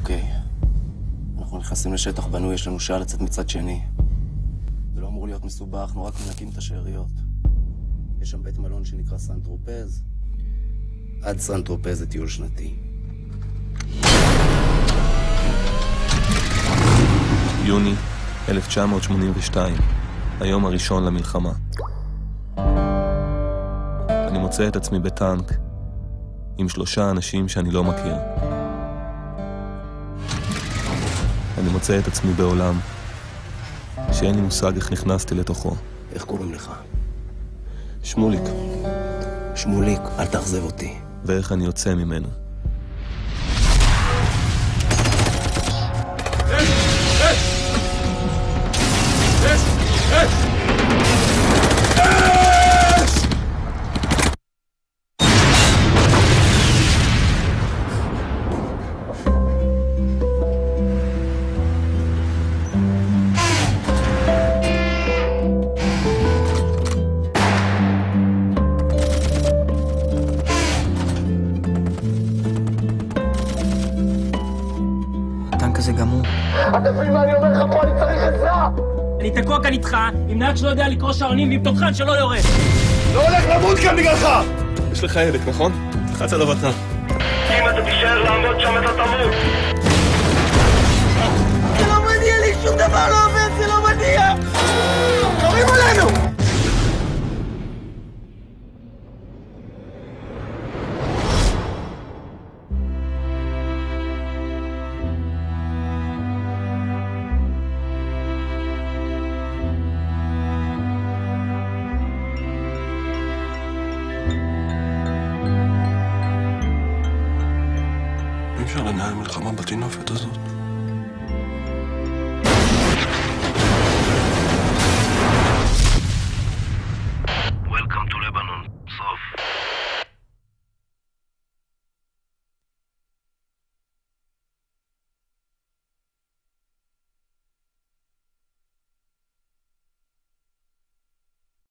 אוקיי. אנחנו נכנסים לשטח בנוי, יש לנו שעה לצאת מצד שני. זה לא אמור להיות מסובך, אנחנו רק מנקים את השאריות. יש שם בית מלון שנקרא סן טרופז. עד סן טרופז זה טיול שנתי. יוני 1982, היום הראשון למלחמה. אני מוצא את עצמי בטנק עם 3 אנשים שאני לא מכיר. אני מוצא את עצמי בעולם שאין לי מושג איך נכנסתי לתוכו. איך קוראים לך? שמוליק. שמוליק, אל תאכזב אותי. ואיך אני יוצא ממנו. הטנק הזה גם הוא. אתה מבין מה אני אומר לך פה? אני צריך עזרה! אני תקוע כאן איתך, עם נהג שלא יודע לקרוא שעונים ועם תותחן שלא יורד. לא הולך למות כאן בגללך! יש לך ילד, נכון? תחץ עליו אתה. אם אתה תישאר לעמוד שם אתה תמות! זה לא מניע לי, שום דבר לא עובד, זה לא מניע! קוראים עלינו! אי אפשר לנהל מלחמה בטינופת הזאת.